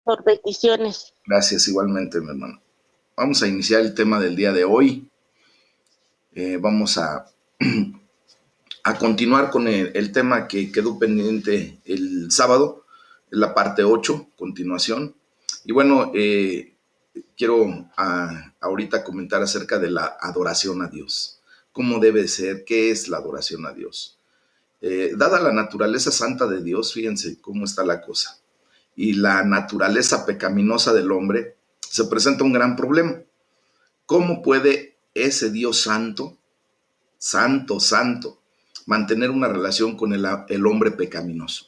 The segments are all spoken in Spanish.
por peticiones. Gracias, igualmente, mi hermano. Vamos a iniciar el tema del día de hoy. Vamos a continuar con el tema que quedó pendiente el sábado, la parte 8, continuación. Y bueno, quiero ahorita comentar acerca de la adoración a Dios. ¿Cómo debe ser? ¿Qué es la adoración a Dios? Dada la naturaleza santa de Dios, fíjense cómo está la cosa, y la naturaleza pecaminosa del hombre, se presenta un gran problema. ¿Cómo puede ese Dios santo, mantener una relación con el hombre pecaminoso?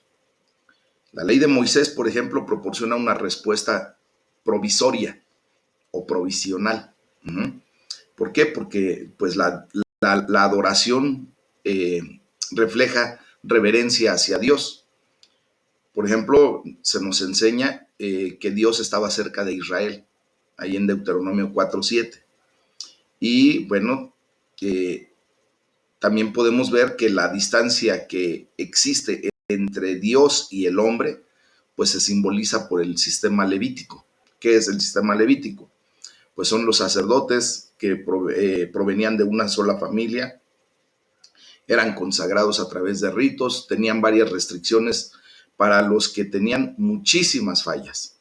La ley de Moisés, por ejemplo, proporciona una respuesta provisoria o provisional. ¿Por qué? Porque pues la adoración refleja reverencia hacia Dios. Por ejemplo, se nos enseña que Dios estaba cerca de Israel, ahí en Deuteronomio 4:7. Y bueno, también podemos ver que la distancia que existe entre Dios y el hombre, pues se simboliza por el sistema levítico. ¿Qué es el sistema levítico? Pues son los sacerdotes que provenían de una sola familia, eran consagrados a través de ritos, tenían varias restricciones para los que tenían muchísimas fallas.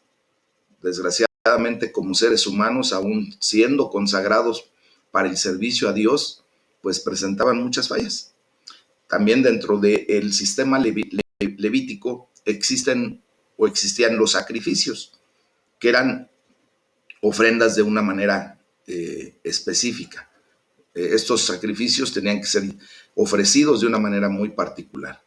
Desgraciadamente, como seres humanos, aún siendo consagrados para el servicio a Dios, pues presentaban muchas fallas. También dentro del sistema levítico existían los sacrificios, que eran ofrendas de una manera específica. Estos sacrificios tenían que ser ofrecidos de una manera muy particular.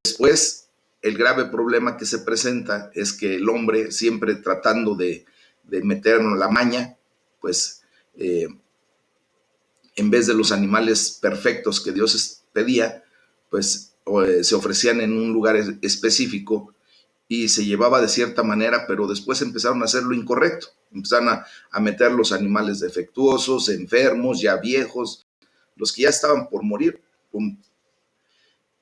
Después, el grave problema que se presenta es que el hombre, siempre tratando de meternos la maña, pues en vez de los animales perfectos que Dios pedía, pues se ofrecían en un lugar específico y se llevaba de cierta manera, pero después empezaron a hacer lo incorrecto. Empezaron a meter los animales defectuosos, enfermos, ya viejos, los que ya estaban por morir.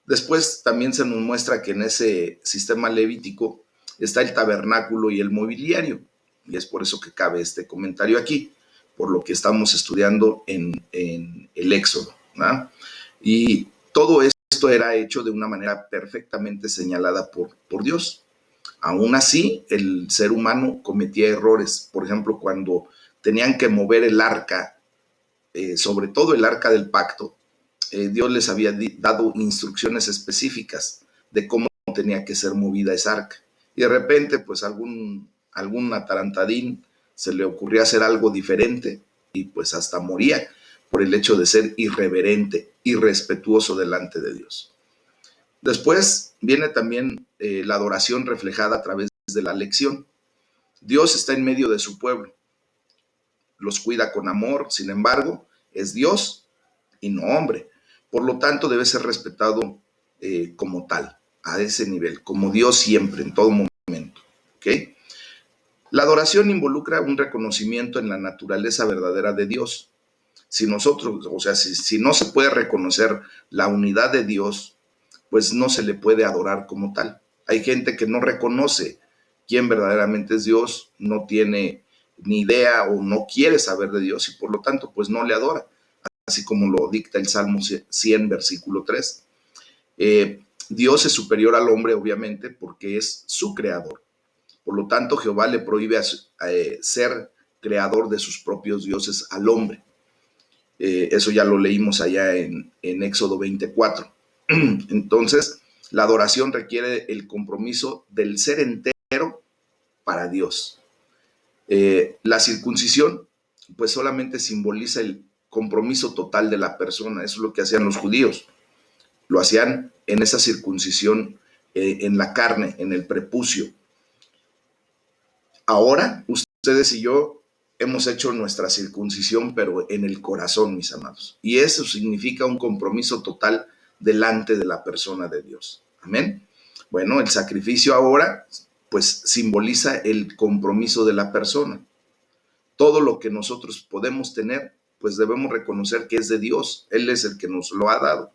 Después también se nos muestra que en ese sistema levítico está el tabernáculo y el mobiliario, y es por eso que cabe este comentario aquí, por lo que estamos estudiando en el Éxodo, ¿no? Y todo esto era hecho de una manera perfectamente señalada por Dios. Aún así, el ser humano cometía errores. Por ejemplo, cuando tenían que mover el arca, sobre todo el arca del pacto, Dios les había dado instrucciones específicas de cómo tenía que ser movida esa arca. Y de repente, pues algún atarantadín se le ocurría hacer algo diferente y pues hasta moría por el hecho de ser irreverente, irrespetuoso delante de Dios. Después viene también la adoración reflejada a través de la lección. Dios está en medio de su pueblo, los cuida con amor, sin embargo, es Dios y no hombre. Por lo tanto, debe ser respetado como tal, a ese nivel, como Dios siempre, en todo momento. ¿Okay? La adoración involucra un reconocimiento en la naturaleza verdadera de Dios. Si nosotros, o sea, si no se puede reconocer la unidad de Dios, pues no se le puede adorar como tal. Hay gente que no reconoce quién verdaderamente es Dios, no tiene ni idea o no quiere saber de Dios y por lo tanto pues no le adora, así como lo dicta el Salmo 100, versículo 3. Dios es superior al hombre, obviamente, porque es su creador. Por lo tanto, Jehová le prohíbe ser creador de sus propios dioses al hombre. Eso ya lo leímos allá en Éxodo 24. Entonces, la adoración requiere el compromiso del ser entero para Dios. La circuncisión, pues solamente simboliza el compromiso total de la persona. Eso es lo que hacían los judíos. Lo hacían en esa circuncisión en la carne, en el prepucio. Ahora, ustedes y yo hemos hecho nuestra circuncisión, pero en el corazón, mis amados. Y eso significa un compromiso total delante de la persona de Dios. Amén. Bueno, el sacrificio ahora, pues simboliza el compromiso de la persona. Todo lo que nosotros podemos tener, pues debemos reconocer que es de Dios. Él es el que nos lo ha dado.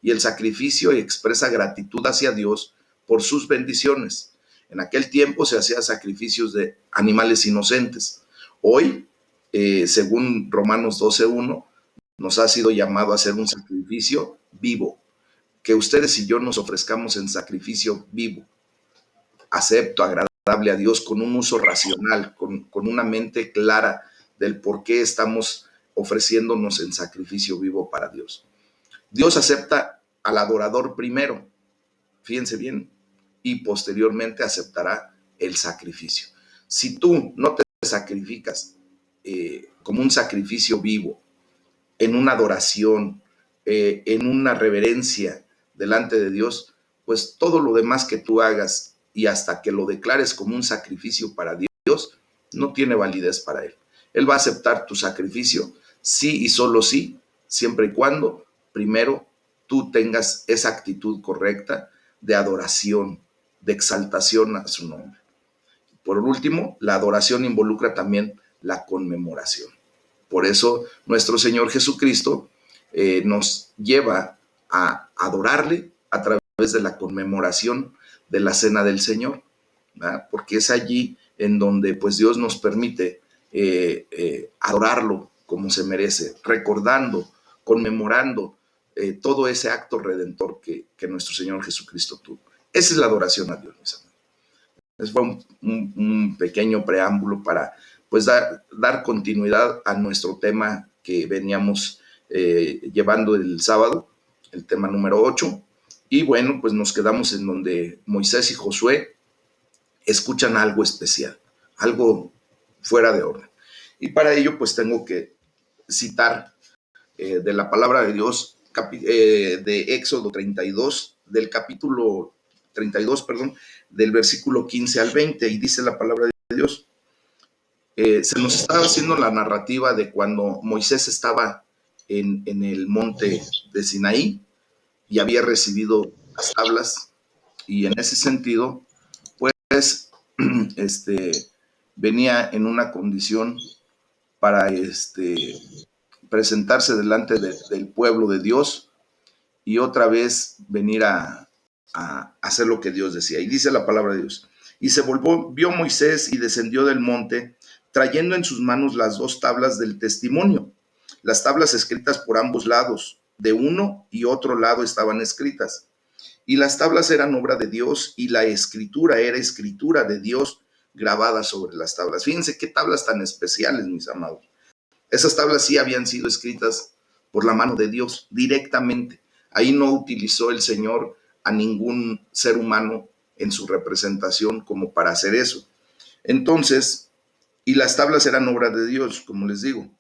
Y el sacrificio expresa gratitud hacia Dios por sus bendiciones. En aquel tiempo se hacían sacrificios de animales inocentes. Hoy, según Romanos 12:1, nos ha sido llamado a hacer un sacrificio vivo, que ustedes y yo nos ofrezcamos en sacrificio vivo, acepto, agradable a Dios, con un uso racional, con una mente clara del por qué estamos ofreciéndonos en sacrificio vivo para Dios. Dios acepta al adorador primero, fíjense bien, y posteriormente aceptará el sacrificio. Si tú no te sacrificas como un sacrificio vivo, en una adoración, en una reverencia delante de Dios, pues todo lo demás que tú hagas y hasta que lo declares como un sacrificio para Dios, no tiene validez para Él. Él va a aceptar tu sacrificio, sí y solo sí, siempre y cuando primero tú tengas esa actitud correcta de adoración, de exaltación a su nombre. Por último, la adoración involucra también la conmemoración. Por eso nuestro Señor Jesucristo nos lleva a adorarle a través de la conmemoración de la Cena del Señor, ¿verdad? Porque es allí en donde pues Dios nos permite adorarlo como se merece, recordando, conmemorando todo ese acto redentor que nuestro Señor Jesucristo tuvo. Esa es la adoración a Dios, mis amigos. Es un pequeño preámbulo para pues dar continuidad a nuestro tema que veníamos llevando el sábado, el tema número 8. Y bueno, pues nos quedamos en donde Moisés y Josué escuchan algo especial, algo fuera de orden. Y para ello pues tengo que citar de la palabra de Dios, de Éxodo 32, del capítulo 32, perdón, del versículo 15 al 20, y dice la palabra de Dios. Se nos estaba haciendo la narrativa de cuando Moisés estaba en el monte de Sinaí y había recibido las tablas, y en ese sentido, pues, venía en una condición para presentarse delante del pueblo de Dios y otra vez venir a hacer lo que Dios decía. Y dice la palabra de Dios: y se volvió Moisés y descendió del monte, trayendo en sus manos las 2 tablas del testimonio, las tablas escritas por ambos lados, de uno y otro lado estaban escritas. Y las tablas eran obra de Dios, y la escritura era escritura de Dios grabada sobre las tablas. Fíjense qué tablas tan especiales, mis amados. Esas tablas sí habían sido escritas por la mano de Dios directamente. Ahí no utilizó el Señor a ningún ser humano en su representación como para hacer eso. Entonces, y las tablas eran obra de Dios, como les digo.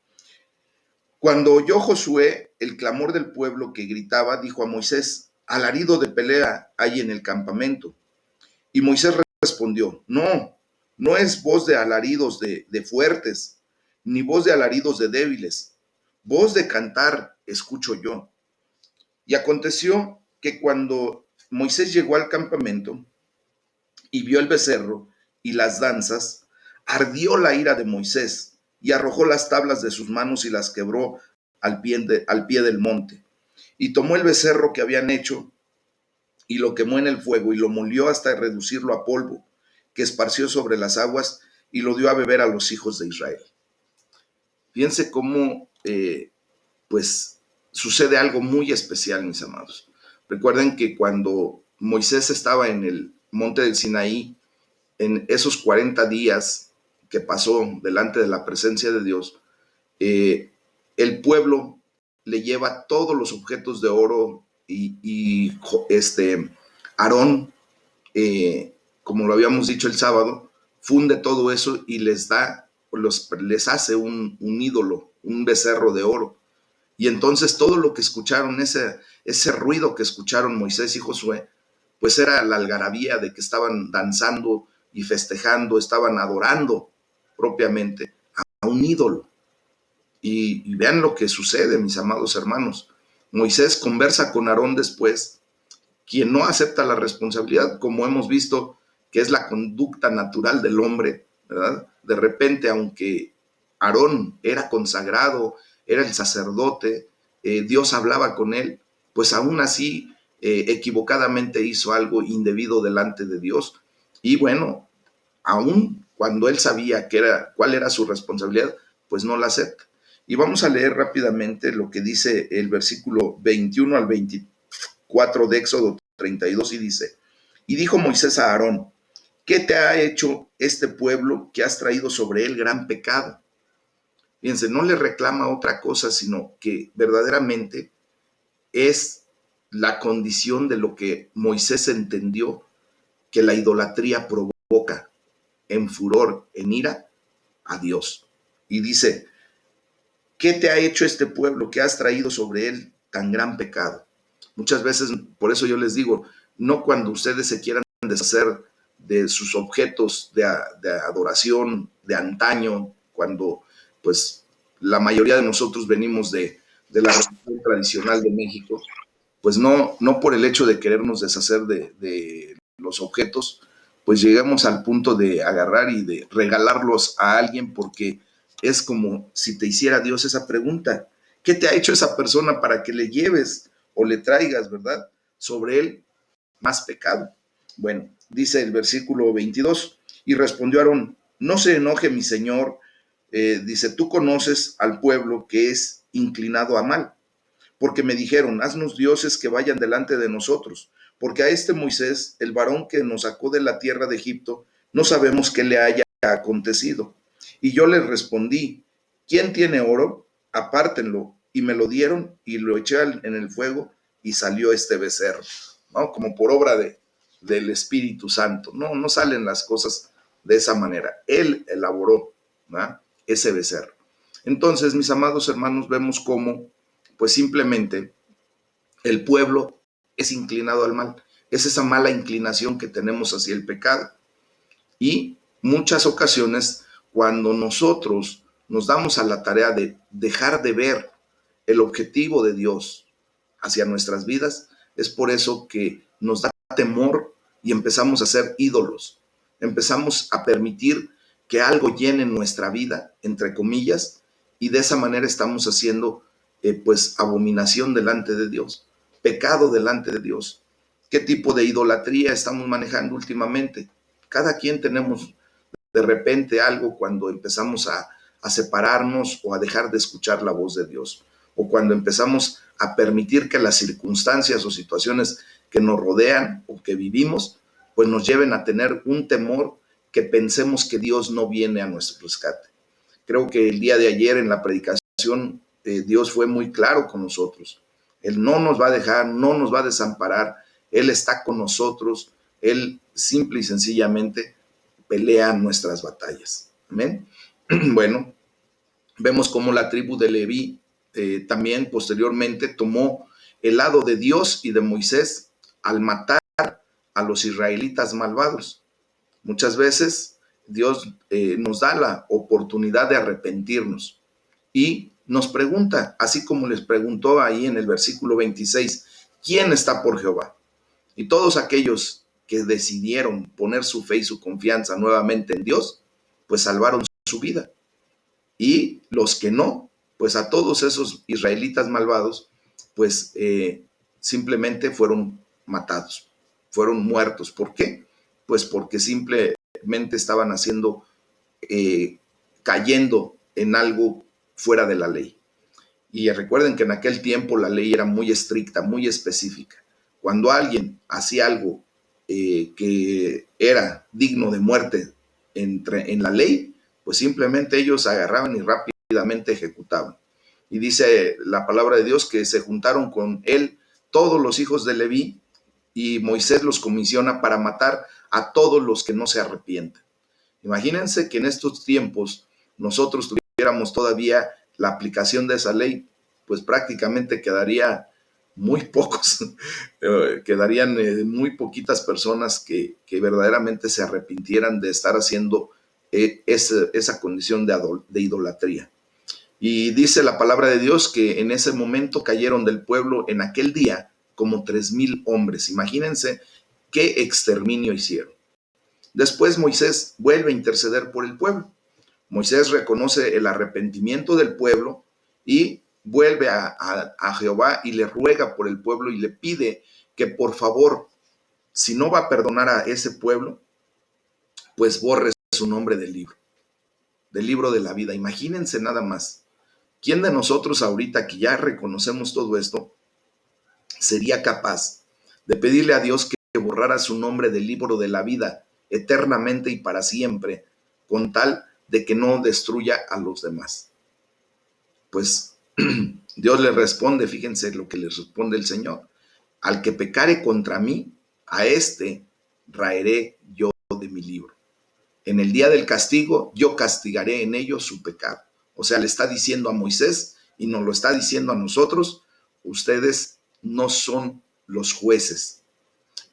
Cuando oyó Josué el clamor del pueblo que gritaba, dijo a Moisés: alarido de pelea hay en el campamento. Y Moisés respondió: no, no es voz de alaridos de fuertes, ni voz de alaridos de débiles. Voz de cantar escucho yo. Y aconteció que cuando Moisés llegó al campamento y vio el becerro y las danzas, ardió la ira de Moisés y arrojó las tablas de sus manos y las quebró al pie del monte. Y tomó el becerro que habían hecho y lo quemó en el fuego y lo molió hasta reducirlo a polvo, que esparció sobre las aguas y lo dio a beber a los hijos de Israel. Fíjense cómo pues sucede algo muy especial, mis amados. Recuerden que cuando Moisés estaba en el monte del Sinaí, en esos 40 días que pasó delante de la presencia de Dios, el pueblo le lleva todos los objetos de oro y Aarón, como lo habíamos dicho el sábado, funde todo eso y les hace un ídolo, un becerro de oro. Y entonces todo lo que escucharon, ese ruido que escucharon Moisés y Josué, pues era la algarabía de que estaban danzando y festejando, estaban adorando propiamente a un ídolo. Y vean lo que sucede, mis amados hermanos. Moisés conversa con Aarón después, quien no acepta la responsabilidad, como hemos visto que es la conducta natural del hombre, ¿verdad? De repente, aunque Aarón era consagrado, era el sacerdote, Dios hablaba con él, pues aún así equivocadamente hizo algo indebido delante de Dios Y bueno, aún cuando él sabía cuál era su responsabilidad, pues no la acepta. Y vamos a leer rápidamente lo que dice el versículo 21 al 24 de Éxodo 32 y dice, y dijo Moisés a Aarón, ¿qué te ha hecho este pueblo que has traído sobre él gran pecado? Fíjense, no le reclama otra cosa, sino que verdaderamente es la condición de lo que Moisés entendió que la idolatría provoca en furor, en ira, a Dios. Y dice, ¿qué te ha hecho este pueblo que has traído sobre él tan gran pecado? Muchas veces, por eso yo les digo, no cuando ustedes se quieran deshacer de sus objetos de adoración de antaño, cuando pues la mayoría de nosotros venimos de la religión tradicional de México, pues no por el hecho de querernos deshacer de los objetos, pues llegamos al punto de agarrar y de regalarlos a alguien porque es como si te hiciera Dios esa pregunta. ¿Qué te ha hecho esa persona para que le lleves o le traigas, verdad, sobre él más pecado? Bueno, dice el versículo 22, y respondió Aarón, no se enoje mi señor, dice, tú conoces al pueblo que es inclinado a mal, porque me dijeron, haznos dioses que vayan delante de nosotros, porque a este Moisés, el varón que nos sacó de la tierra de Egipto, no sabemos qué le haya acontecido. Y yo les respondí, ¿quién tiene oro? Apártenlo. Y me lo dieron y lo eché en el fuego y salió este becerro, ¿no? Como por obra del Espíritu Santo. No salen las cosas de esa manera. Él elaboró, ¿no?, ese becerro. Entonces, mis amados hermanos, vemos cómo pues simplemente el pueblo es inclinado al mal. Es esa mala inclinación que tenemos hacia el pecado. Y muchas ocasiones, cuando nosotros nos damos a la tarea de dejar de ver el objetivo de Dios hacia nuestras vidas, es por eso que nos da temor y empezamos a ser ídolos. Empezamos a permitir que algo llene nuestra vida, entre comillas, y de esa manera estamos haciendo pues abominación delante de Dios, pecado delante de Dios. ¿Qué tipo de idolatría estamos manejando últimamente? Cada quien tenemos de repente algo cuando empezamos a separarnos o a dejar de escuchar la voz de Dios, o cuando empezamos a permitir que las circunstancias o situaciones que nos rodean o que vivimos, pues nos lleven a tener un temor que pensemos que Dios no viene a nuestro rescate. Creo que el día de ayer en la predicación Dios fue muy claro con nosotros. Él no nos va a dejar, no nos va a desamparar, Él está con nosotros, Él simple y sencillamente pelea nuestras batallas. Amén. Bueno, vemos cómo la tribu de Leví también posteriormente tomó el lado de Dios y de Moisés al matar a los israelitas malvados. Muchas veces Dios nos da la oportunidad de arrepentirnos y nos pregunta, así como les preguntó ahí en el versículo 26, ¿quién está por Jehová? Y todos aquellos que decidieron poner su fe y su confianza nuevamente en Dios, pues salvaron su vida. Y los que no, pues a todos esos israelitas malvados, pues simplemente fueron matados, fueron muertos. ¿Por qué? Pues porque simplemente estaban haciendo, cayendo en algo fuera de la ley. Y recuerden que en aquel tiempo la ley era muy estricta, muy específica. Cuando alguien hacía algo que era digno de muerte en la ley, pues simplemente ellos agarraban y rápidamente ejecutaban. Y dice la palabra de Dios que se juntaron con él todos los hijos de Leví y Moisés los comisiona para matar a todos los que no se arrepienten. Imagínense que en estos tiempos nosotros tuviéramos todavía la aplicación de esa ley, pues prácticamente quedaría muy pocos, quedarían muy poquitas personas que verdaderamente se arrepintieran de estar haciendo esa condición de idolatría. Y dice la palabra de Dios que en ese momento cayeron del pueblo en aquel día como 3,000 hombres. Imagínense qué exterminio hicieron. Después Moisés vuelve a interceder por el pueblo. Moisés reconoce el arrepentimiento del pueblo y vuelve a Jehová y le ruega por el pueblo y le pide que por favor, si no va a perdonar a ese pueblo, pues borre su nombre del libro de la vida. Imagínense nada más. ¿Quién de nosotros ahorita que ya reconocemos todo esto sería capaz de pedirle a Dios que borrara su nombre del libro de la vida eternamente y para siempre, con tal de que no destruya a los demás? Pues Dios le responde, fíjense lo que le responde el Señor: al que pecare contra mí, a este raeré yo de mi libro. En el día del castigo, yo castigaré en ellos su pecado. O sea, le está diciendo a Moisés y nos lo está diciendo a nosotros: ustedes no son los jueces.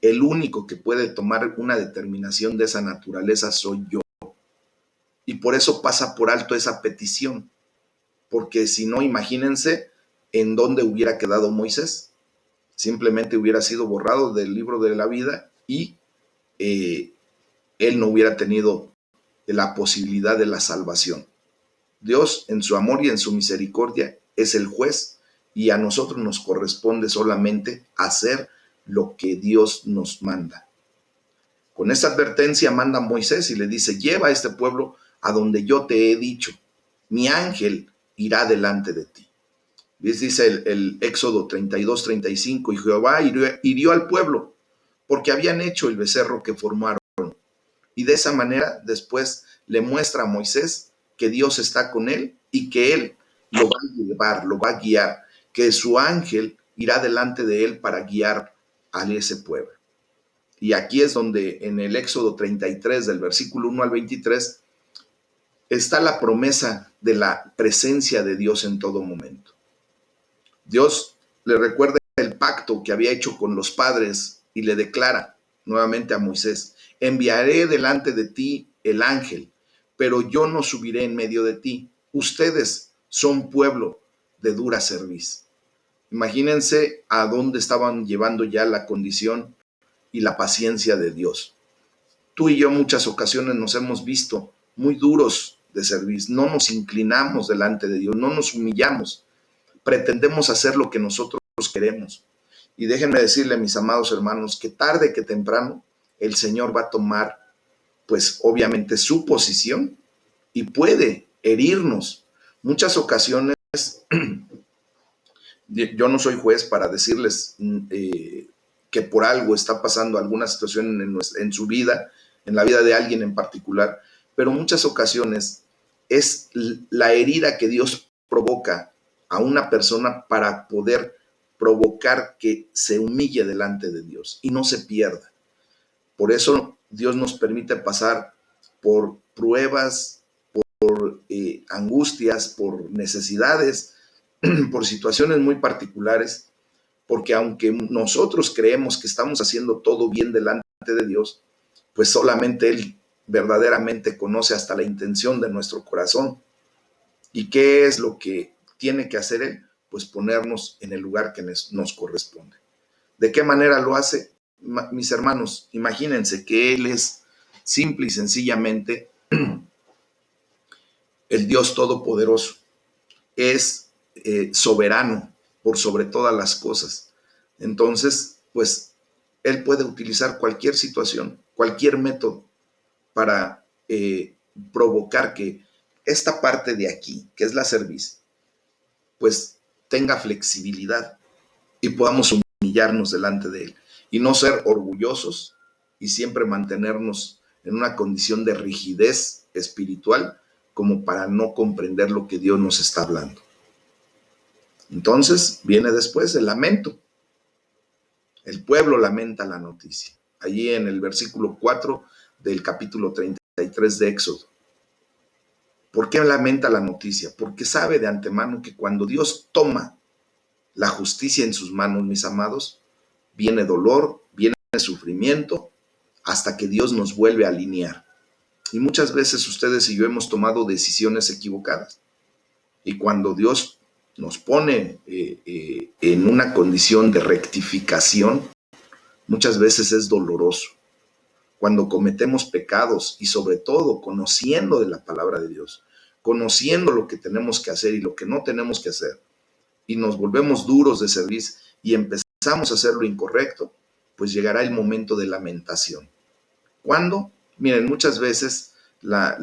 El único que puede tomar una determinación de esa naturaleza soy yo. Y por eso pasa por alto esa petición. Porque si no, imagínense en dónde hubiera quedado Moisés. Simplemente hubiera sido borrado del libro de la vida y él no hubiera tenido la posibilidad de la salvación. Dios, en su amor y en su misericordia, es el juez, y a nosotros nos corresponde solamente hacer lo que Dios nos manda. Con esta advertencia manda a Moisés y le dice: lleva a este pueblo a donde yo te he dicho, mi ángel irá delante de ti. Dice el Éxodo 32-35, y Jehová hirió al pueblo porque habían hecho el becerro que formaron. Y de esa manera después le muestra a Moisés que Dios está con él y que él lo va a llevar, lo va a guiar, que su ángel irá delante de él para guiar a ese pueblo. Y aquí es donde en el Éxodo 33, del versículo 1 al 23, está la promesa de la presencia de Dios en todo momento. Dios le recuerda el pacto que había hecho con los padres y le declara nuevamente a Moisés: enviaré delante de ti el ángel, pero yo no subiré en medio de ti. Ustedes son pueblo de dura cerviz. Imagínense a dónde estaban llevando ya la condición y la paciencia de Dios. Tú y yo muchas ocasiones nos hemos visto muy duros de cerviz, no nos inclinamos delante de Dios, no nos humillamos, pretendemos hacer lo que nosotros queremos. Y déjenme decirle, mis amados hermanos, que tarde que temprano el Señor va a tomar, pues obviamente, su posición y puede herirnos. Muchas ocasiones, yo no soy juez para decirles que por algo está pasando alguna situación en su vida, en la vida de alguien en particular, pero muchas ocasiones es la herida que Dios provoca a una persona para poder provocar que se humille delante de Dios y no se pierda. Por eso Dios nos permite pasar por pruebas, por angustias, por necesidades, por situaciones muy particulares, porque aunque nosotros creemos que estamos haciendo todo bien delante de Dios, pues solamente Él verdaderamente conoce hasta la intención de nuestro corazón. ¿Y qué es lo que tiene que hacer Él? Pues ponernos en el lugar que nos corresponde. ¿De qué manera lo hace? Mis hermanos, imagínense que Él es simple y sencillamente el Dios Todopoderoso. Es soberano por sobre todas las cosas. Entonces, pues, Él puede utilizar cualquier situación, cualquier método para provocar que esta parte de aquí, que es la cerviz, pues tenga flexibilidad y podamos humillarnos delante de Él y no ser orgullosos y siempre mantenernos en una condición de rigidez espiritual como para no comprender lo que Dios nos está hablando. Entonces viene después el lamento. El pueblo lamenta la noticia. Allí en el versículo 4 del capítulo 33 de Éxodo. ¿Por qué lamenta la noticia? Porque sabe de antemano que cuando Dios toma la justicia en sus manos, mis amados, viene dolor, viene sufrimiento, hasta que Dios nos vuelve a alinear. Y muchas veces ustedes y yo hemos tomado decisiones equivocadas. Y cuando Dios nos pone en una condición de rectificación, muchas veces es doloroso. Cuando cometemos pecados y sobre todo conociendo de la palabra de Dios, conociendo lo que tenemos que hacer y lo que no tenemos que hacer, y nos volvemos duros de cerviz y empezamos a hacer lo incorrecto, pues llegará el momento de lamentación. ¿Cuándo? Miren, muchas veces la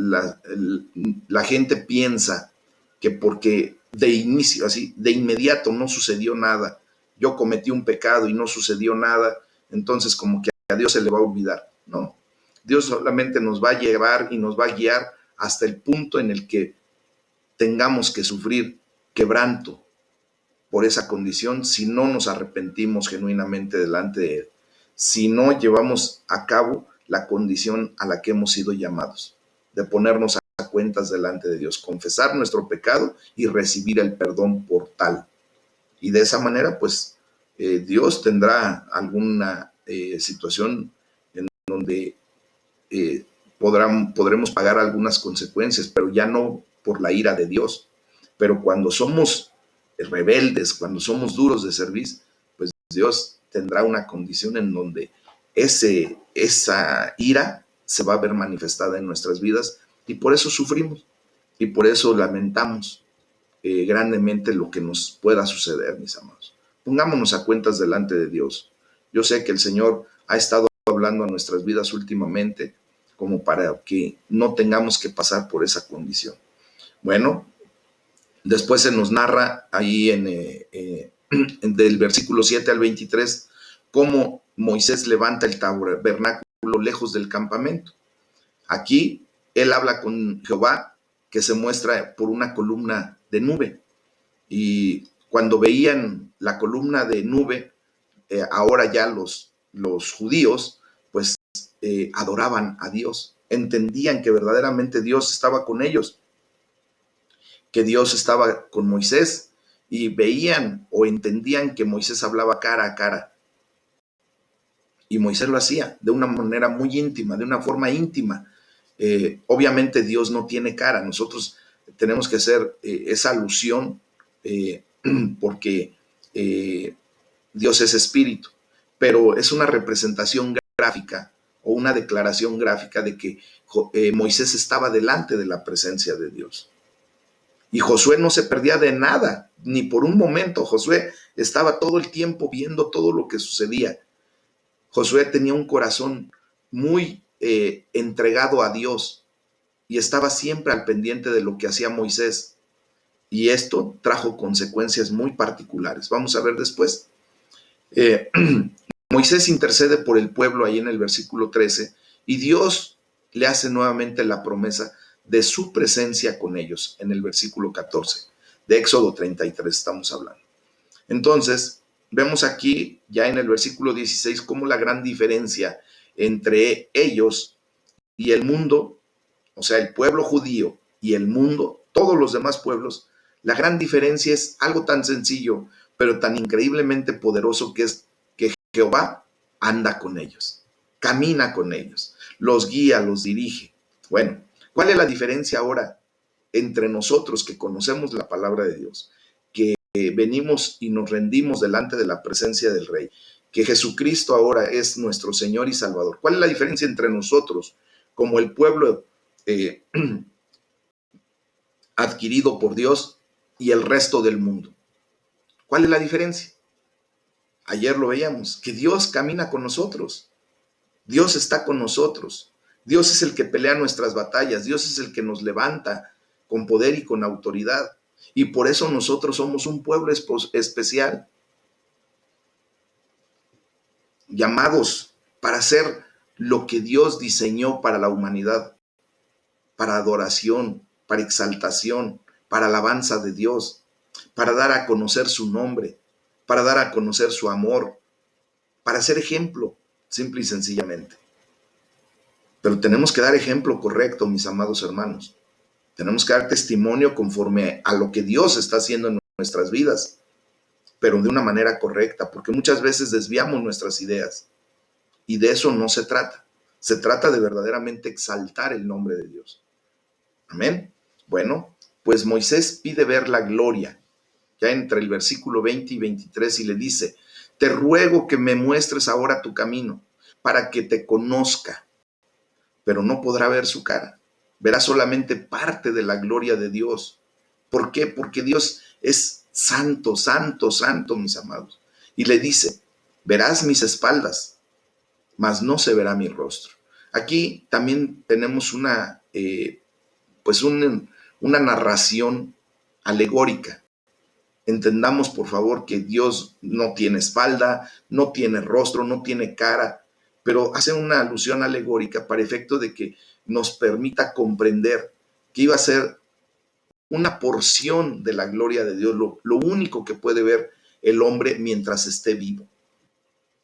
gente piensa que porque de inicio, así, de inmediato no sucedió nada, yo cometí un pecado y no sucedió nada, entonces como que a Dios se le va a olvidar. No, Dios solamente nos va a llevar y nos va a guiar hasta el punto en el que tengamos que sufrir quebranto por esa condición si no nos arrepentimos genuinamente delante de Él, si no llevamos a cabo la condición a la que hemos sido llamados, de ponernos a cuentas delante de Dios, confesar nuestro pecado y recibir el perdón por tal. Y de esa manera, pues, Dios tendrá alguna situación en donde podremos pagar algunas consecuencias, pero ya no por la ira de Dios. Pero cuando somos rebeldes, cuando somos duros de servicio, pues Dios tendrá una condición en donde esa ira se va a ver manifestada en nuestras vidas y por eso sufrimos y por eso lamentamos grandemente lo que nos pueda suceder, mis amados. Pongámonos a cuentas delante de Dios. Yo sé que el Señor ha estado hablando a nuestras vidas últimamente como para que no tengamos que pasar por esa condición. Bueno, después se nos narra ahí del versículo 7 al 23 cómo Moisés levanta el tabernáculo lejos del campamento. Aquí él habla con Jehová, que se muestra por una columna de nube. Y cuando veían la columna de nube, ahora ya los judíos, pues adoraban a Dios. Entendían que verdaderamente Dios estaba con ellos, que Dios estaba con Moisés, y veían o entendían que Moisés hablaba cara a cara. Y Moisés lo hacía de una manera muy íntima, de una forma íntima. Obviamente Dios no tiene cara. Nosotros tenemos que hacer esa alusión porque Dios es espíritu, pero es una representación gráfica o una declaración gráfica de que Moisés estaba delante de la presencia de Dios. Y Josué no se perdía de nada, ni por un momento. Josué estaba todo el tiempo viendo todo lo que sucedía. Josué tenía un corazón muy entregado a Dios y estaba siempre al pendiente de lo que hacía Moisés. Y esto trajo consecuencias muy particulares. Vamos a ver después. Moisés intercede por el pueblo ahí en el versículo 13 y Dios le hace nuevamente la promesa de su presencia con ellos en el versículo 14 de Éxodo 33 estamos hablando. Entonces, vemos aquí ya en el versículo 16 cómo la gran diferencia entre ellos y el mundo, o sea, el pueblo judío y el mundo, todos los demás pueblos, la gran diferencia es algo tan sencillo, pero tan increíblemente poderoso que es que Jehová anda con ellos, camina con ellos, los guía, los dirige. Bueno, ¿cuál es la diferencia ahora entre nosotros que conocemos la palabra de Dios, que venimos y nos rendimos delante de la presencia del Rey, que Jesucristo ahora es nuestro Señor y Salvador? ¿Cuál es la diferencia entre nosotros como el pueblo adquirido por Dios y el resto del mundo? ¿Cuál es la diferencia? Ayer lo veíamos, que Dios camina con nosotros. Dios está con nosotros. Dios es el que pelea nuestras batallas. Dios es el que nos levanta con poder y con autoridad. Y por eso nosotros somos un pueblo especial, llamados para hacer lo que Dios diseñó para la humanidad, para adoración, para exaltación, para alabanza de Dios, para dar a conocer su nombre, para dar a conocer su amor, para ser ejemplo, simple y sencillamente. Pero tenemos que dar ejemplo correcto, mis amados hermanos. Tenemos que dar testimonio conforme a lo que Dios está haciendo en nuestras vidas, pero de una manera correcta, porque muchas veces desviamos nuestras ideas y de eso no se trata. Se trata de verdaderamente exaltar el nombre de Dios. Amén. Bueno, pues Moisés pide ver la gloria, ya entre el versículo 20 y 23, y le dice: te ruego que me muestres ahora tu camino, para que te conozca. Pero no podrá ver su cara. Verá solamente parte de la gloria de Dios. ¿Por qué? Porque Dios es santo, santo, santo, mis amados. Y le dice: verás mis espaldas, mas no se verá mi rostro. Aquí también tenemos pues una narración alegórica. Entendamos, por favor, que Dios no tiene espalda, no tiene rostro, no tiene cara, pero hace una alusión alegórica para efecto de que nos permita comprender que iba a ser una porción de la gloria de Dios, lo único que puede ver el hombre mientras esté vivo.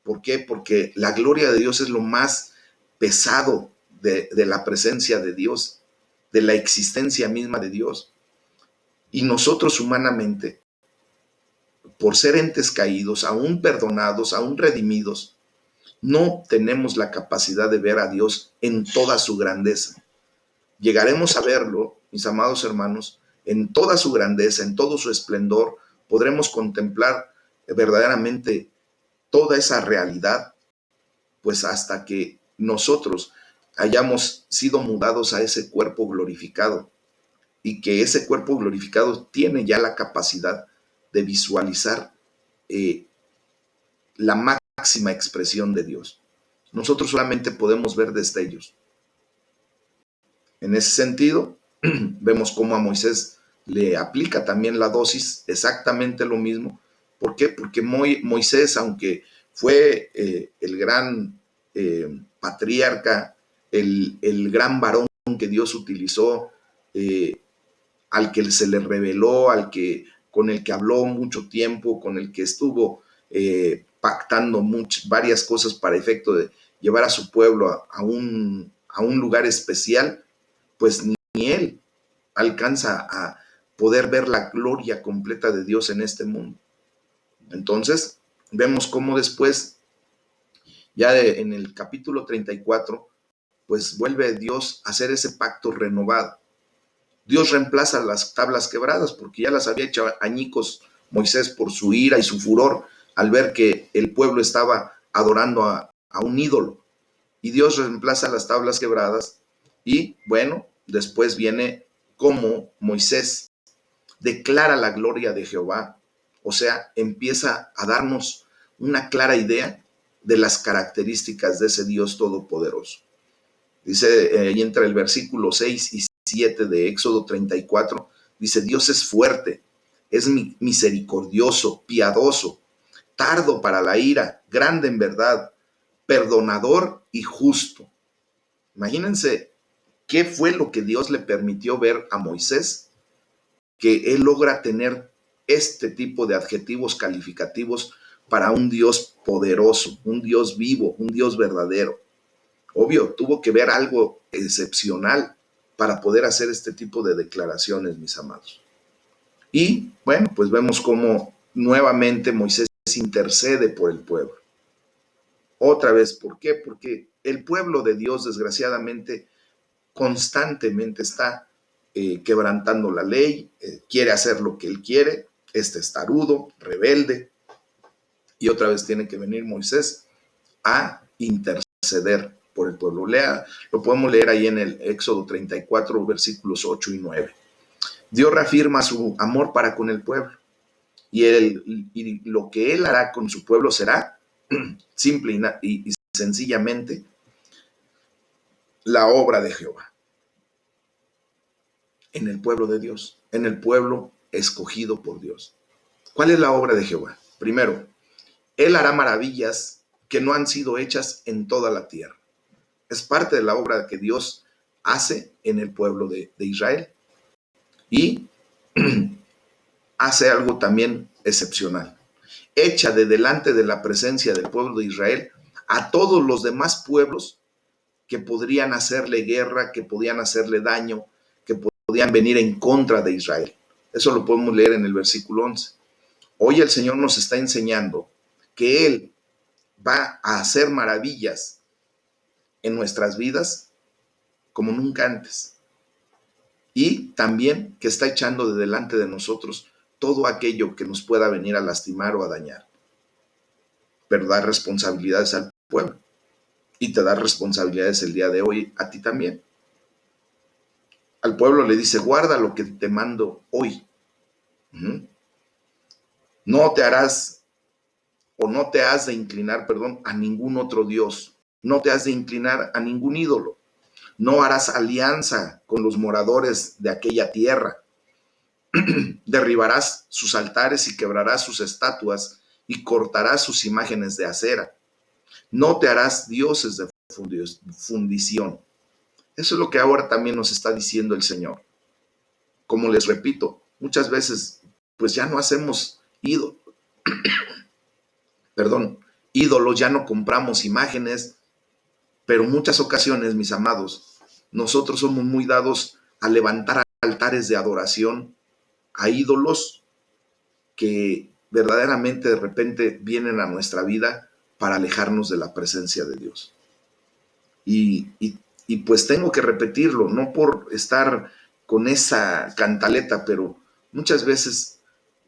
¿Por qué? Porque la gloria de Dios es lo más pesado de la presencia de Dios, de la existencia misma de Dios. Y nosotros humanamente, por ser entes caídos, aún perdonados, aún redimidos, no tenemos la capacidad de ver a Dios en toda su grandeza. Llegaremos a verlo, mis amados hermanos, en toda su grandeza, en todo su esplendor. Podremos contemplar verdaderamente toda esa realidad, pues hasta que nosotros hayamos sido mudados a ese cuerpo glorificado, y que ese cuerpo glorificado tiene ya la capacidad de visualizar eh, la máxima expresión de Dios. Nosotros solamente podemos ver destellos. En ese sentido, vemos cómo a Moisés le aplica también la dosis, exactamente lo mismo. ¿Por qué? Porque Moisés, aunque fue el gran patriarca, el gran varón que Dios utilizó, al que se le reveló, con el que habló mucho tiempo, con el que estuvo pactando varias cosas para efecto de llevar a su pueblo a un lugar especial, pues ni él alcanza a poder ver la gloria completa de Dios en este mundo. Entonces, vemos cómo después, en el capítulo 34, pues vuelve Dios a hacer ese pacto renovado. Dios reemplaza las tablas quebradas porque ya las había hecho añicos Moisés por su ira y su furor al ver que el pueblo estaba adorando a un ídolo. Y Dios reemplaza las tablas quebradas y bueno, después viene como Moisés declara la gloria de Jehová. O sea, empieza a darnos una clara idea de las características de ese Dios todopoderoso. Dice, ahí entra el versículo 6 y 7 de Éxodo 34, dice, Dios es fuerte, es misericordioso, piadoso, tardo para la ira, grande en verdad, perdonador y justo. Imagínense qué fue lo que Dios le permitió ver a Moisés, que él logra tener este tipo de adjetivos calificativos para un Dios poderoso, un Dios vivo, un Dios verdadero. Obvio, tuvo que ver algo excepcional para poder hacer este tipo de declaraciones, mis amados. Y bueno, pues vemos cómo nuevamente Moisés intercede por el pueblo. Otra vez, ¿por qué? Porque el pueblo de Dios, desgraciadamente, constantemente está quebrantando la ley, quiere hacer lo que él quiere, es testarudo, rebelde, y otra vez tiene que venir Moisés a interceder por el pueblo. Lo podemos leer ahí en el Éxodo 34, versículos 8 y 9. Dios reafirma su amor para con el pueblo y lo que él hará con su pueblo será simple y sencillamente la obra de Jehová en el pueblo de Dios, en el pueblo escogido por Dios. ¿Cuál es la obra de Jehová? Primero, él hará maravillas que no han sido hechas en toda la tierra. Es parte de la obra que Dios hace en el pueblo de Israel y hace algo también excepcional. Echa de delante de la presencia del pueblo de Israel a todos los demás pueblos que podrían hacerle guerra, que podían hacerle daño, que podían venir en contra de Israel. Eso lo podemos leer en el versículo 11. Hoy el Señor nos está enseñando que Él va a hacer maravillas en nuestras vidas como nunca antes. Y también que está echando de delante de nosotros todo aquello que nos pueda venir a lastimar o a dañar. Pero da responsabilidades al pueblo. Y te da responsabilidades el día de hoy a ti también. Al pueblo le dice, guarda lo que te mando hoy. No te harás o no te has de inclinar, a ningún otro Dios. no te has de inclinar a ningún ídolo, no harás alianza con los moradores de aquella tierra, derribarás sus altares y quebrarás sus estatuas y cortarás sus imágenes de acera. No te harás dioses de fundición. Eso es lo que ahora también nos está diciendo el Señor. Como les repito, muchas veces pues ya no hacemos ídolos, ya no compramos imágenes, pero en muchas ocasiones, mis amados, nosotros somos muy dados a levantar altares de adoración a ídolos que verdaderamente de repente vienen a nuestra vida para alejarnos de la presencia de Dios. Y pues tengo que repetirlo, no por estar con esa cantaleta, pero muchas veces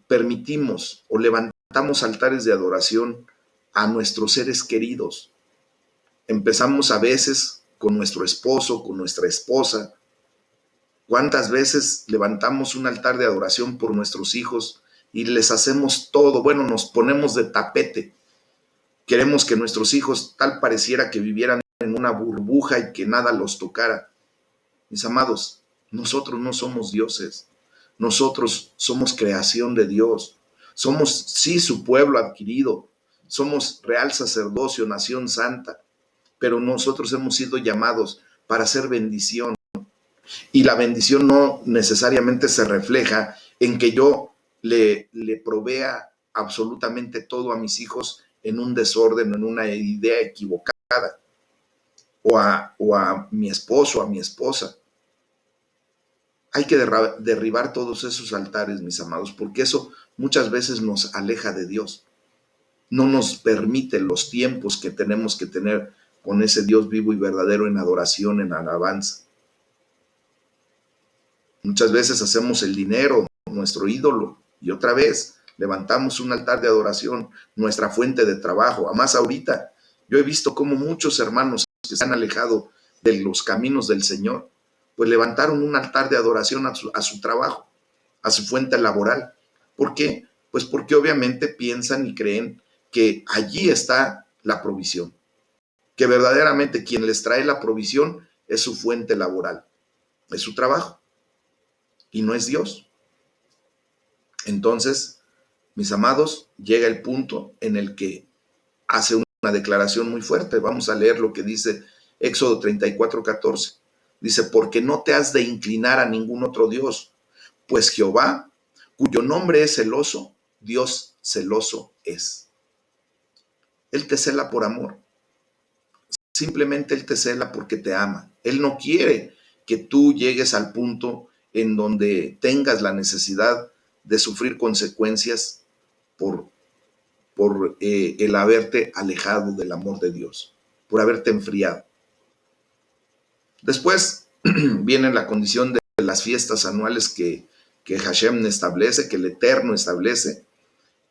permitimos o levantamos altares de adoración a nuestros seres queridos. Empezamos a veces con nuestro esposo, con nuestra esposa. ¿Cuántas veces levantamos un altar de adoración por nuestros hijos y les hacemos todo? Bueno, nos ponemos de tapete. Queremos que nuestros hijos tal pareciera que vivieran en una burbuja y que nada los tocara. Mis amados, nosotros no somos dioses. Nosotros somos creación de Dios. Somos, sí, su pueblo adquirido. Somos real sacerdocio, nación santa. Pero nosotros hemos sido llamados para hacer bendición. Y la bendición no necesariamente se refleja en que yo le provea absolutamente todo a mis hijos en un desorden, en una idea equivocada, o a mi esposo, a mi esposa. Hay que derribar todos esos altares, mis amados, porque eso muchas veces nos aleja de Dios. No nos permite los tiempos que tenemos que tener con ese Dios vivo y verdadero en adoración, en alabanza. Muchas veces hacemos el dinero nuestro ídolo y otra vez levantamos un altar de adoración, nuestra fuente de trabajo. Además, ahorita yo he visto cómo muchos hermanos que se han alejado de los caminos del Señor, pues levantaron un altar de adoración a su trabajo, a su fuente laboral. ¿Por qué? Pues porque obviamente piensan y creen que allí está la provisión, que verdaderamente quien les trae la provisión es su fuente laboral, es su trabajo, y no es Dios. Entonces, mis amados, llega el punto en el que hace una declaración muy fuerte. Vamos a leer lo que dice Éxodo 34:14. Dice, porque no te has de inclinar a ningún otro Dios, pues Jehová, cuyo nombre es celoso, Dios celoso es. Él te cela por amor. Simplemente Él te cela porque te ama. Él no quiere que tú llegues al punto en donde tengas la necesidad de sufrir consecuencias por el haberte alejado del amor de Dios, por haberte enfriado. Después viene la condición de las fiestas anuales que Hashem establece, que el Eterno establece,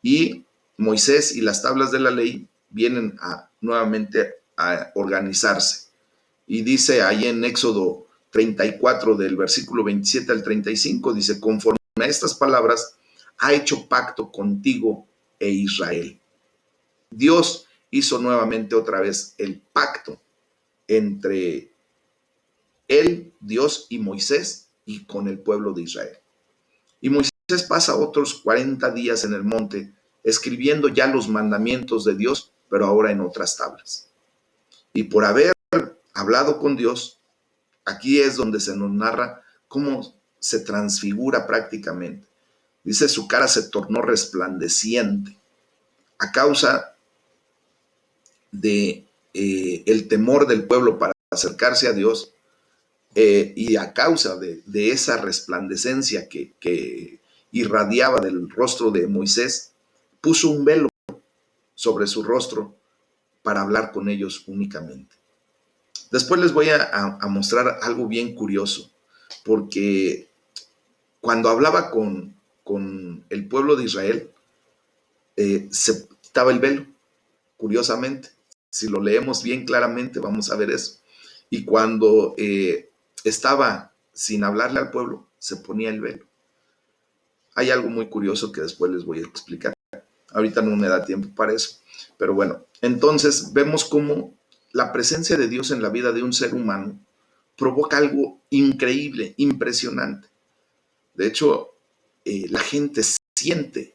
y Moisés y las tablas de la ley vienen nuevamente a organizarse. Y dice ahí en Éxodo 34, del versículo 27 al 35, dice, conforme a estas palabras, ha hecho pacto contigo e Israel. Dios hizo nuevamente otra vez el pacto entre él, Dios y Moisés, y con el pueblo de Israel. Y Moisés pasa otros 40 días en el monte escribiendo ya los mandamientos de Dios, pero ahora en otras tablas. Y por haber hablado con Dios, aquí es donde se nos narra cómo se transfigura prácticamente. Dice, su cara se tornó resplandeciente a causa de el temor del pueblo para acercarse a Dios, y a causa de esa resplandecencia que irradiaba del rostro de Moisés, puso un velo sobre su rostro para hablar con ellos únicamente. Después les voy a mostrar algo bien curioso, porque cuando hablaba con el pueblo de Israel, se quitaba el velo, curiosamente. Si lo leemos bien claramente, vamos a ver eso. Y cuando estaba sin hablarle al pueblo, se ponía el velo. Hay algo muy curioso que después les voy a explicar. Ahorita no me da tiempo para eso. Pero bueno, entonces vemos cómo la presencia de Dios en la vida de un ser humano provoca algo increíble, impresionante. De hecho, la gente siente,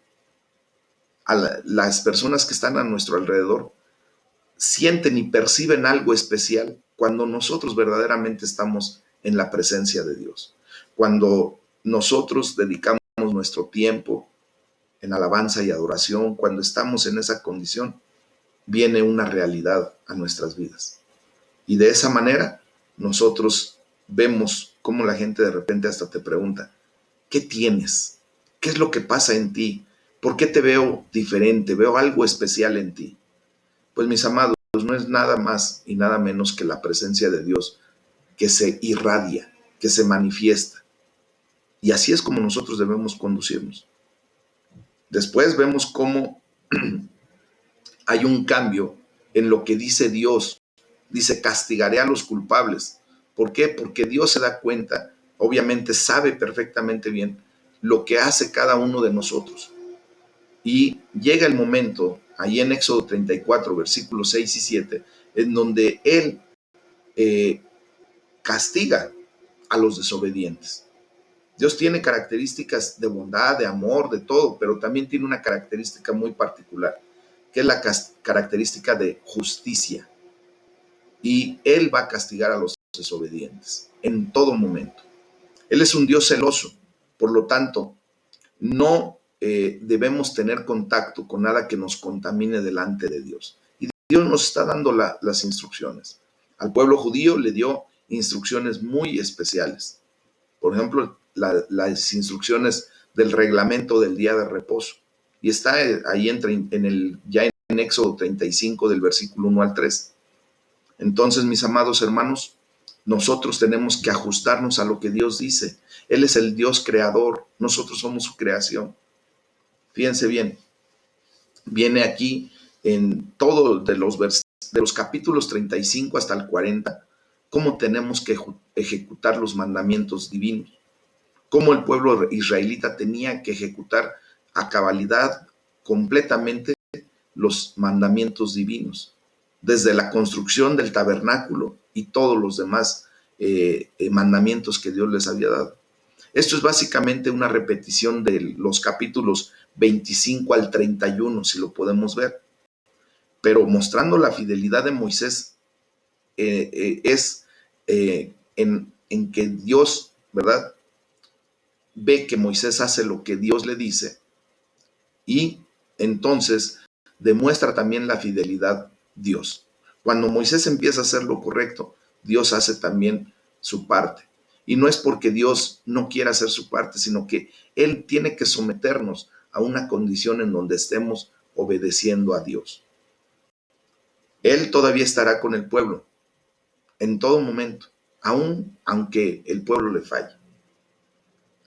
las personas que están a nuestro alrededor, sienten y perciben algo especial cuando nosotros verdaderamente estamos en la presencia de Dios. Cuando nosotros dedicamos nuestro tiempo en alabanza y adoración, cuando estamos en esa condición, viene una realidad a nuestras vidas. Y de esa manera nosotros vemos cómo la gente de repente hasta te pregunta, ¿qué tienes? ¿Qué es lo que pasa en ti? ¿Por qué te veo diferente? Veo algo especial en ti. Pues mis amados, no es nada más y nada menos que la presencia de Dios que se irradia, que se manifiesta. Y así es como nosotros debemos conducirnos. Después vemos cómo hay un cambio en lo que dice Dios. Dice, castigaré a los culpables. ¿Por qué? Porque Dios se da cuenta, obviamente sabe perfectamente bien lo que hace cada uno de nosotros. Y llega el momento, ahí en Éxodo 34, versículos 6 y 7, en donde Él castiga a los desobedientes. Dios tiene características de bondad, de amor, de todo, pero también tiene una característica muy particular, que es la característica de justicia. Y Él va a castigar a los desobedientes en todo momento. Él es un Dios celoso, por lo tanto, no debemos tener contacto con nada que nos contamine delante de Dios. Y Dios nos está dando las instrucciones. Al pueblo judío le dio instrucciones muy especiales. Por ejemplo, las instrucciones del reglamento del día de reposo. Y está ahí ya en Éxodo 35 del versículo 1 al 3. Entonces, mis amados hermanos, nosotros tenemos que ajustarnos a lo que Dios dice. Él es el Dios creador, nosotros somos su creación. Fíjense bien, viene aquí en todo de los capítulos 35 hasta el 40, cómo tenemos que ejecutar los mandamientos divinos, cómo el pueblo israelita tenía que ejecutar a cabalidad completamente los mandamientos divinos, desde la construcción del tabernáculo y todos los demás mandamientos que Dios les había dado. Esto es básicamente una repetición de los capítulos 25 al 31, si lo podemos ver. Pero mostrando la fidelidad de Moisés es en que Dios, ¿verdad?, ve que Moisés hace lo que Dios le dice y entonces demuestra también la fidelidad Dios. Cuando Moisés empieza a hacer lo correcto, Dios hace también su parte. Y no es porque Dios no quiera hacer su parte, sino que Él tiene que someternos a una condición en donde estemos obedeciendo a Dios. Él todavía estará con el pueblo en todo momento, aunque el pueblo le falle.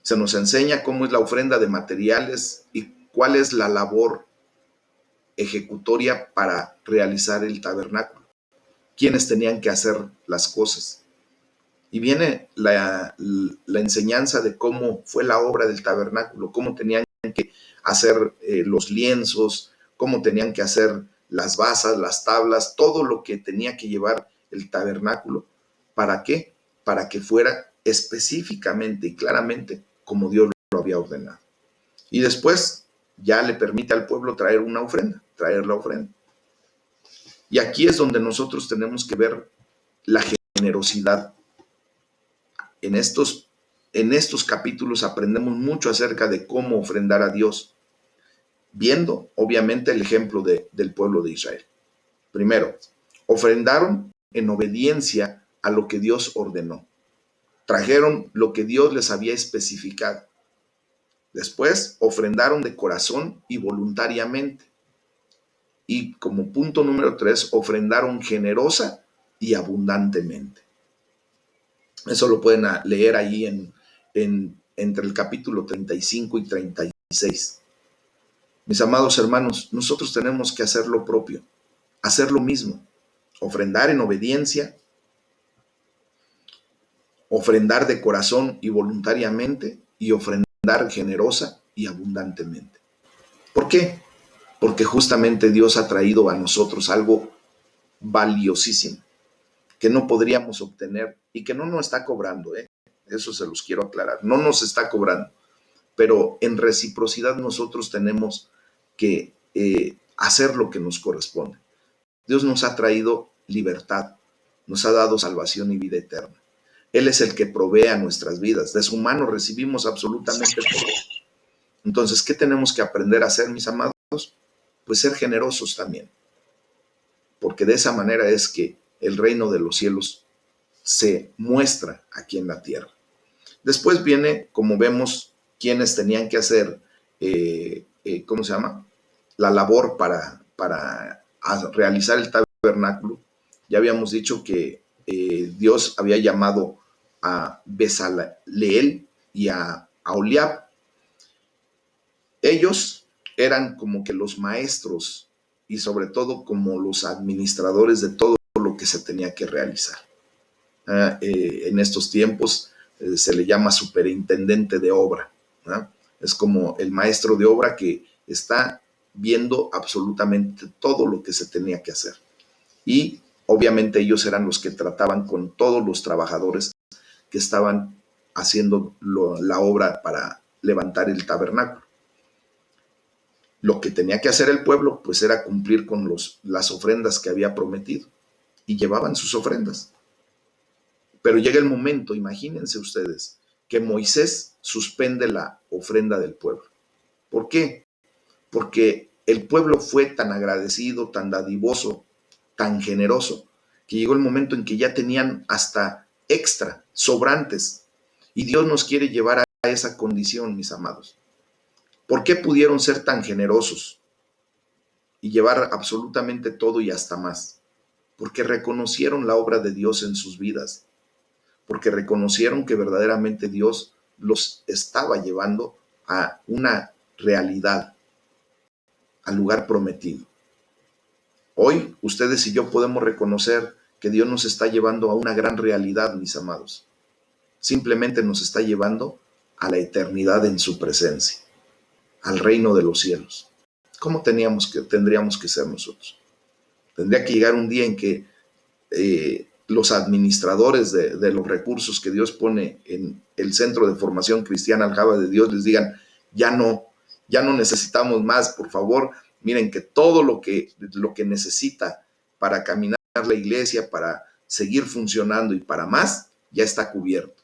Se nos enseña cómo es la ofrenda de materiales y cuál es la labor ejecutoria para realizar el tabernáculo, quiénes tenían que hacer las cosas. Y viene la enseñanza de cómo fue la obra del tabernáculo, cómo tenían que hacer los lienzos, cómo tenían que hacer las basas, las tablas, todo lo que tenía que llevar el tabernáculo. ¿Para qué? Para que fuera específicamente y claramente como Dios lo había ordenado. Y después ya le permite al pueblo traer la ofrenda. Y aquí es donde nosotros tenemos que ver la generosidad. En estos capítulos aprendemos mucho acerca de cómo ofrendar a Dios, viendo obviamente el ejemplo del pueblo de Israel. Primero, ofrendaron en obediencia a lo que Dios ordenó. Trajeron lo que Dios les había especificado. Después, ofrendaron de corazón y voluntariamente. Y como punto número 3, ofrendaron generosa y abundantemente. Eso lo pueden leer ahí entre el capítulo 35 y 36. Mis amados hermanos, nosotros tenemos que hacer lo propio, hacer lo mismo, ofrendar en obediencia, ofrendar de corazón y voluntariamente y ofrendar generosa y abundantemente. ¿Por qué? Porque justamente Dios ha traído a nosotros algo valiosísimo. que no podríamos obtener y que no nos está cobrando, ¿eh? Eso se los quiero aclarar, no nos está cobrando, pero en reciprocidad nosotros tenemos que hacer lo que nos corresponde. Dios nos ha traído libertad, nos ha dado salvación y vida eterna. Él es el que provee a nuestras vidas, de su mano recibimos absolutamente todo. Entonces, ¿qué tenemos que aprender a hacer, mis amados? Pues ser generosos también, porque de esa manera es que el reino de los cielos se muestra aquí en la tierra. Después viene, como vemos, quienes tenían que hacer, ¿cómo se llama? La labor para realizar el tabernáculo. Ya habíamos dicho que Dios había llamado a Bezaleel y a Aholiab. Ellos eran como que los maestros y sobre todo como los administradores de todo lo que se tenía que realizar. En estos tiempos se le llama superintendente de obra. Es como el maestro de obra que está viendo absolutamente todo lo que se tenía que hacer. Y obviamente ellos eran los que trataban con todos los trabajadores que estaban haciendo la obra para levantar el tabernáculo. Lo que tenía que hacer el pueblo pues era cumplir con las ofrendas que había prometido y llevaban sus ofrendas. Pero llega el momento, imagínense ustedes, que Moisés suspende la ofrenda del pueblo. ¿Por qué? Porque el pueblo fue tan agradecido, tan dadivoso, tan generoso, que llegó el momento en que ya tenían hasta extra, sobrantes. Y Dios nos quiere llevar a esa condición, mis amados. ¿Por qué pudieron ser tan generosos y llevar absolutamente todo y hasta más? Porque reconocieron la obra de Dios en sus vidas, porque reconocieron que verdaderamente Dios los estaba llevando a una realidad, al lugar prometido. Hoy ustedes y yo podemos reconocer que Dios nos está llevando a una gran realidad, mis amados. Simplemente nos está llevando a la eternidad en su presencia, al reino de los cielos. ¿Cómo tendríamos que ser nosotros? Tendría que llegar un día en que los administradores de los recursos que Dios pone en el Centro de Formación Cristiana Aljaba de Dios les digan, ya no necesitamos más, por favor, miren que todo lo que necesita para caminar la iglesia, para seguir funcionando y para más, ya está cubierto.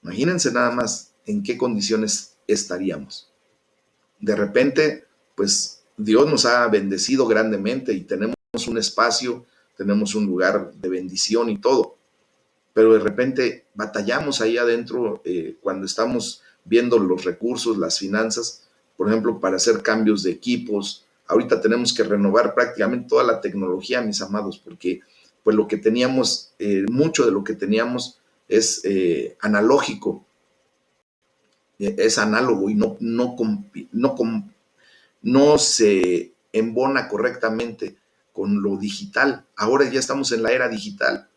Imagínense nada más en qué condiciones estaríamos. De repente, pues Dios nos ha bendecido grandemente y tenemos un espacio, tenemos un lugar de bendición y todo, pero de repente batallamos ahí adentro cuando estamos viendo los recursos, las finanzas, por ejemplo, para hacer cambios de equipos. Ahorita tenemos que renovar prácticamente toda la tecnología, mis amados, porque pues lo que teníamos, mucho de lo que teníamos es analógico, es análogo y no se embona correctamente con lo digital. Ahora ya estamos en la era digital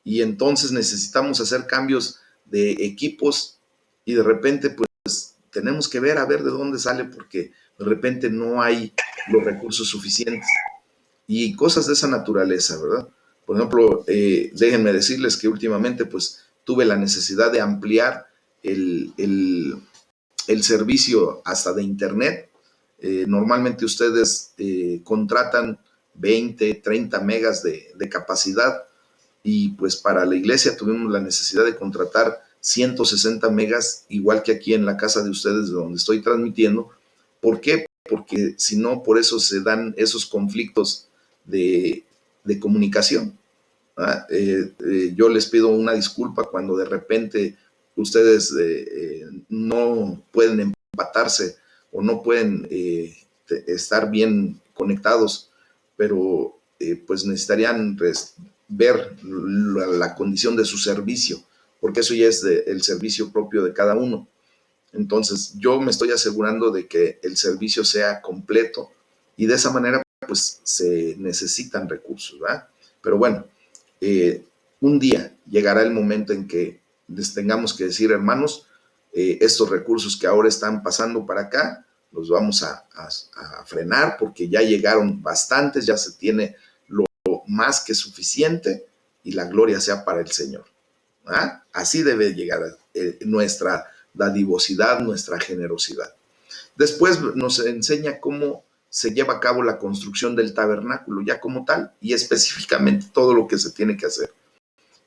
y entonces necesitamos hacer cambios de equipos y de repente pues tenemos que ver a ver de dónde sale porque de repente no hay los recursos suficientes y cosas de esa naturaleza, ¿verdad? Por ejemplo, déjenme decirles que últimamente pues tuve la necesidad de ampliar el servicio hasta de internet. Normalmente ustedes contratan 20, 30 megas de capacidad y pues para la iglesia tuvimos la necesidad de contratar 160 megas, igual que aquí en la casa de ustedes de donde estoy transmitiendo. ¿Por qué? Porque si no, por eso se dan esos conflictos de comunicación. Yo les pido una disculpa cuando de repente ustedes no pueden empatarse o no pueden estar bien conectados, pero pues necesitarían ver la condición de su servicio, porque eso ya es el servicio propio de cada uno. Entonces yo me estoy asegurando de que el servicio sea completo y de esa manera pues se necesitan recursos, ¿verdad? Pero bueno, un día llegará el momento en que les tengamos que decir, hermanos, estos recursos que ahora están pasando para acá, los vamos a frenar porque ya llegaron bastantes, ya se tiene lo más que suficiente y la gloria sea para el Señor. ¿Ah? Así debe llegar nuestra dadivosidad, nuestra generosidad. Después nos enseña cómo se lleva a cabo la construcción del tabernáculo, ya como tal, y específicamente todo lo que se tiene que hacer.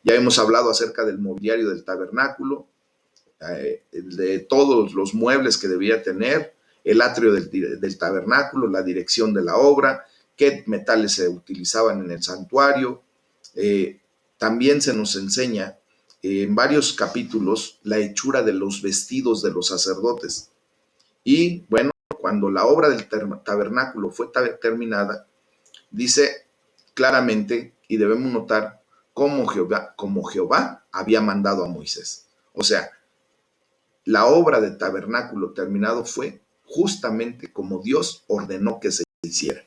Ya hemos hablado acerca del mobiliario del tabernáculo, de todos los muebles que debía tener, el atrio del tabernáculo, la dirección de la obra, qué metales se utilizaban en el santuario. También se nos enseña en varios capítulos la hechura de los vestidos de los sacerdotes. Y bueno, cuando la obra del tabernáculo fue terminada, dice claramente, y debemos notar, como Jehová había mandado a Moisés. O sea, la obra del tabernáculo terminado fue justamente como Dios ordenó que se hiciera.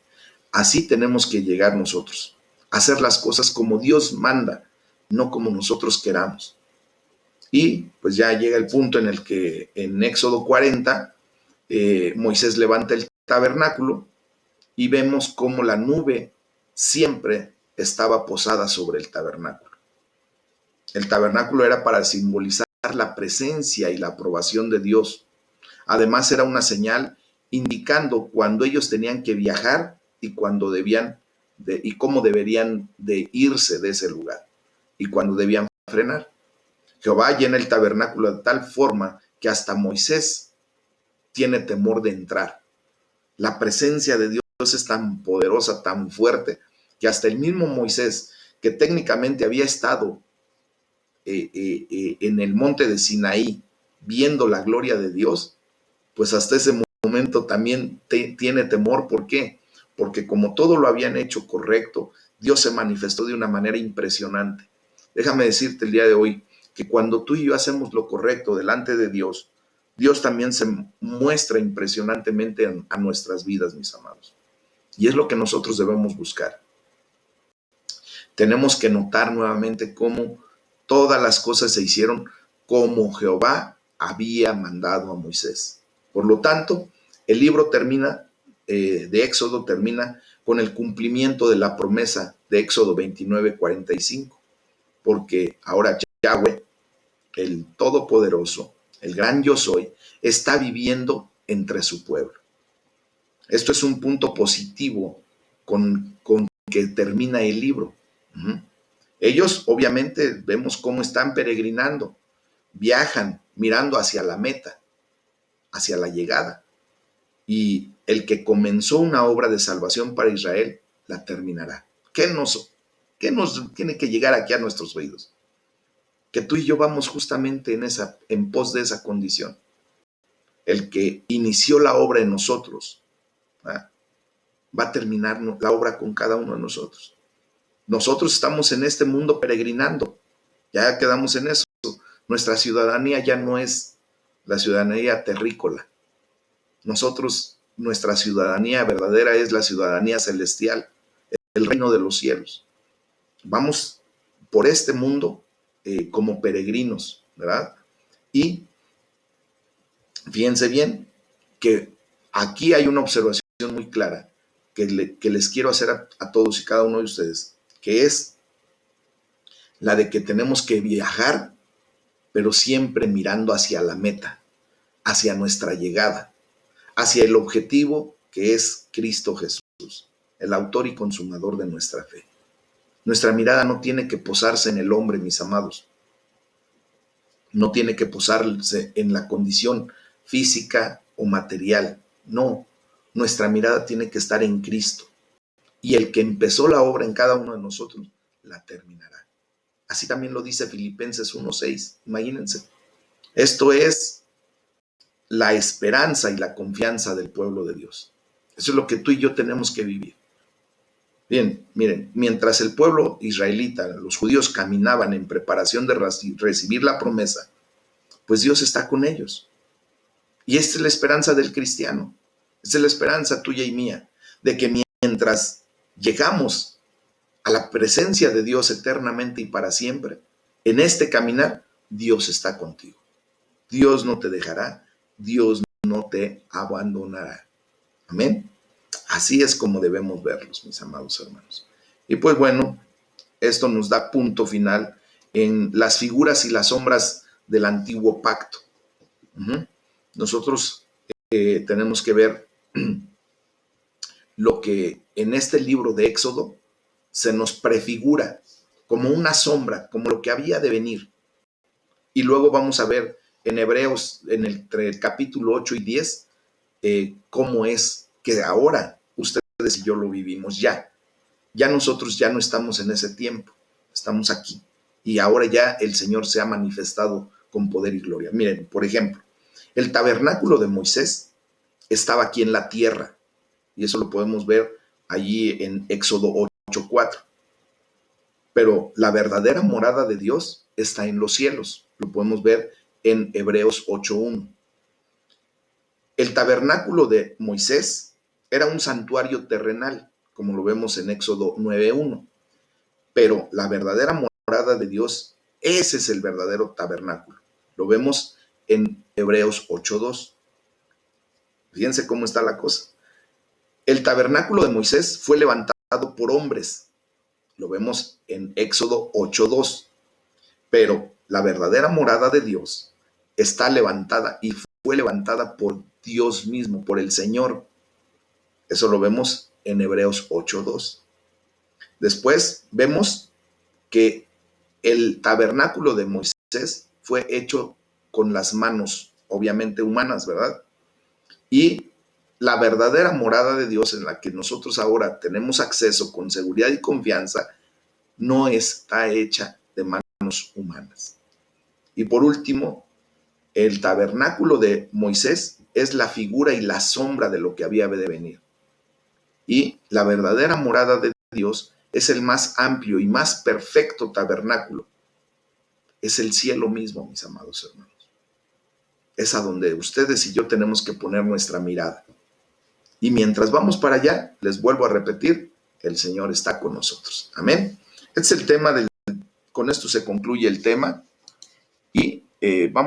Así tenemos que llegar nosotros, a hacer las cosas como Dios manda, no como nosotros queramos. Y pues ya llega el punto en el que en Éxodo 40, Moisés levanta el tabernáculo y vemos cómo la nube siempre estaba posada sobre el tabernáculo. El tabernáculo era para simbolizar la presencia y la aprobación de Dios. Además era una señal indicando cuando ellos tenían que viajar y cuando debían y cómo deberían de irse de ese lugar y cuando debían frenar. Jehová llena el tabernáculo de tal forma que hasta Moisés tiene temor de entrar. La presencia de Dios es tan poderosa, tan fuerte, que hasta el mismo Moisés, que técnicamente había estado en el monte de Sinaí viendo la gloria de Dios, pues hasta ese momento también tiene temor. ¿Por qué? Porque como todo lo habían hecho correcto, Dios se manifestó de una manera impresionante. Déjame decirte el día de hoy que cuando tú y yo hacemos lo correcto delante de Dios, Dios también se muestra impresionantemente a nuestras vidas, mis amados. Y es lo que nosotros debemos buscar. Tenemos que notar nuevamente cómo todas las cosas se hicieron como Jehová había mandado a Moisés. Por lo tanto, el libro termina, de Éxodo termina con el cumplimiento de la promesa de Éxodo 29:45, porque ahora Yahweh, el Todopoderoso, el gran yo soy, está viviendo entre su pueblo. Esto es un punto positivo con que termina el libro. Ellos obviamente vemos cómo están peregrinando, viajan mirando hacia la meta, hacia la llegada. Y el que comenzó una obra de salvación para Israel, la terminará. ¿Qué nos tiene que llegar aquí a nuestros oídos? Que tú y yo vamos justamente en pos de esa condición. El que inició la obra en nosotros, ¿ah?, va a terminar la obra con cada uno de nosotros. Nosotros estamos en este mundo peregrinando, ya quedamos en eso. Nuestra ciudadanía ya no es la ciudadanía terrícola. Nuestra ciudadanía verdadera es la ciudadanía celestial, el reino de los cielos. Vamos por este mundo como peregrinos, ¿verdad? Y fíjense bien que aquí hay una observación muy clara que les quiero hacer a todos y cada uno de ustedes, que es la de que tenemos que viajar, pero siempre mirando hacia la meta, hacia nuestra llegada, hacia el objetivo que es Cristo Jesús, el autor y consumador de nuestra fe. Nuestra mirada no tiene que posarse en el hombre, mis amados. No tiene que posarse en la condición física o material. No, nuestra mirada tiene que estar en Cristo. Y el que empezó la obra en cada uno de nosotros, la terminará. Así también lo dice Filipenses 1:6. Imagínense. Esto es la esperanza y la confianza del pueblo de Dios. Eso es lo que tú y yo tenemos que vivir. Bien, miren, mientras el pueblo israelita, los judíos, caminaban en preparación de recibir la promesa, pues Dios está con ellos. Y esta es la esperanza del cristiano. Esta es la esperanza tuya y mía, de que mientras llegamos a la presencia de Dios eternamente y para siempre, en este caminar, Dios está contigo. Dios no te dejará, Dios no te abandonará. Amén. Así es como debemos verlos, mis amados hermanos. Y pues bueno, esto nos da punto final en las figuras y las sombras del antiguo pacto. Nosotros tenemos que ver lo que en este libro de Éxodo se nos prefigura como una sombra, como lo que había de venir. Y luego vamos a ver en Hebreos, entre el capítulo 8 y 10, cómo es que ahora ustedes y yo lo vivimos ya. Ya nosotros ya no estamos en ese tiempo, estamos aquí. Y ahora ya el Señor se ha manifestado con poder y gloria. Miren, por ejemplo, el tabernáculo de Moisés estaba aquí en la tierra. Y eso lo podemos ver allí en Éxodo 8:4. Pero la verdadera morada de Dios está en los cielos. Lo podemos ver en Hebreos 8:1. El tabernáculo de Moisés era un santuario terrenal, como lo vemos en Éxodo 9:1. Pero la verdadera morada de Dios, ese es el verdadero tabernáculo. Lo vemos en Hebreos 8:2. Fíjense cómo está la cosa. El tabernáculo de Moisés fue levantado por hombres. Lo vemos en Éxodo 8:2. Pero la verdadera morada de Dios está levantada y fue levantada por Dios mismo, por el Señor. Eso lo vemos en Hebreos 8:2. Después vemos que el tabernáculo de Moisés fue hecho con las manos, obviamente humanas, ¿verdad? Y la verdadera morada de Dios en la que nosotros ahora tenemos acceso con seguridad y confianza no está hecha de manos humanas. Y por último, el tabernáculo de Moisés es la figura y la sombra de lo que había de venir. Y la verdadera morada de Dios es el más amplio y más perfecto tabernáculo. Es el cielo mismo, mis amados hermanos. Es a donde ustedes y yo tenemos que poner nuestra mirada. Y mientras vamos para allá, les vuelvo a repetir, el Señor está con nosotros. Amén. Este es el tema con esto se concluye el tema y vamos